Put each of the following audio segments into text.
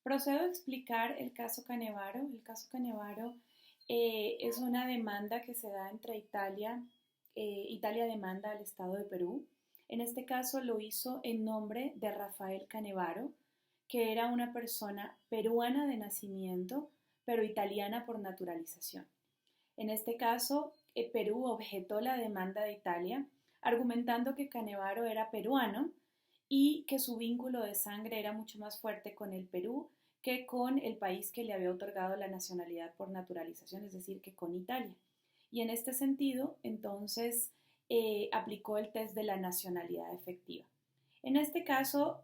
Procedo a explicar el caso Canevaro. El caso Canevaro es una demanda que se da entre Italia. Italia demanda al Estado de Perú. En este caso lo hizo en nombre de Rafael Canevaro, que era una persona peruana de nacimiento, pero italiana por naturalización. En este caso, Perú objetó la demanda de Italia, argumentando que Canevaro era peruano y que su vínculo de sangre era mucho más fuerte con el Perú que con el país que le había otorgado la nacionalidad por naturalización, es decir, que con Italia. Y en este sentido, entonces, aplicó el test de la nacionalidad efectiva. En este caso,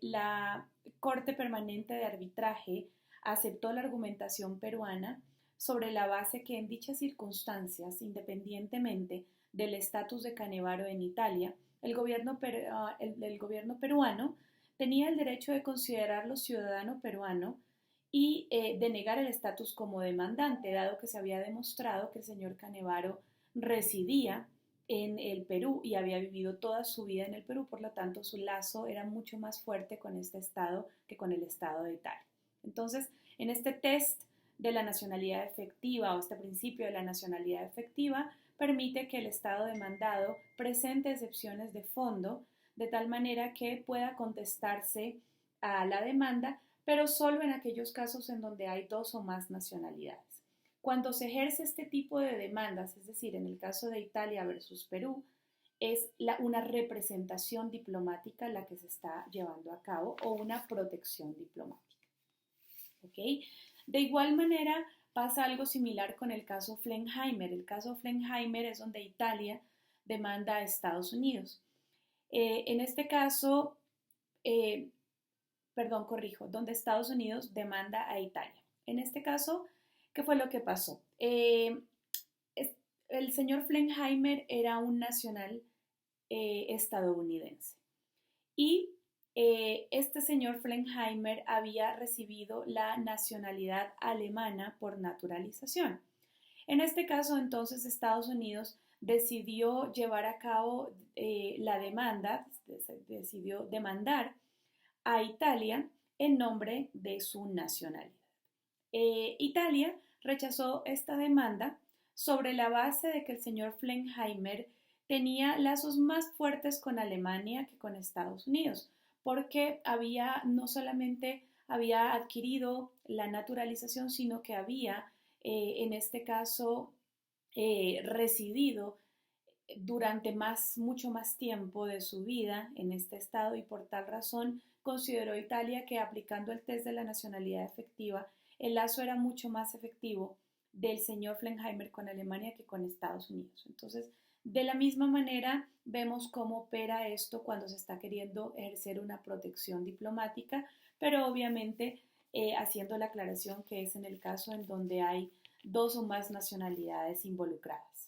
la Corte Permanente de Arbitraje aceptó la argumentación peruana sobre la base que en dichas circunstancias, independientemente del estatus de Canevaro en Italia, el gobierno peruano tenía el derecho de considerarlo ciudadano peruano y de negar el estatus como demandante, dado que se había demostrado que el señor Canevaro residía en el Perú y había vivido toda su vida en el Perú, por lo tanto su lazo era mucho más fuerte con este estado que con el estado de Italia. Entonces, en este test de la nacionalidad efectiva o este principio de la nacionalidad efectiva permite que el Estado demandado presente excepciones de fondo de tal manera que pueda contestarse a la demanda, pero solo en aquellos casos en donde hay dos o más nacionalidades. Cuando se ejerce este tipo de demandas, es decir, en el caso de Italia versus Perú, es una representación diplomática la que se está llevando a cabo o una protección diplomática. ¿Okay? De igual manera, pasa algo similar con el caso Flenheimer. El caso Flenheimer es donde Italia demanda a Estados Unidos. En este caso, eh, perdón, corrijo, donde Estados Unidos demanda a Italia. En este caso, ¿qué fue lo que pasó? El señor Flenheimer era un nacional estadounidense y este señor Flenheimer había recibido la nacionalidad alemana por naturalización. En este caso, entonces, Estados Unidos decidió llevar a cabo la demanda, decidió demandar a Italia en nombre de su nacionalidad. Italia rechazó esta demanda sobre la base de que el señor Flenheimer tenía lazos más fuertes con Alemania que con Estados Unidos, porque no solamente había adquirido la naturalización, sino que había, en este caso, residido durante mucho más tiempo de su vida en este estado y por tal razón consideró Italia que aplicando el test de la nacionalidad efectiva, el lazo era mucho más efectivo del señor Flenheimer con Alemania que con Estados Unidos. Entonces, de la misma manera, vemos cómo opera esto cuando se está queriendo ejercer una protección diplomática, pero obviamente haciendo la aclaración que es en el caso en donde hay dos o más nacionalidades involucradas.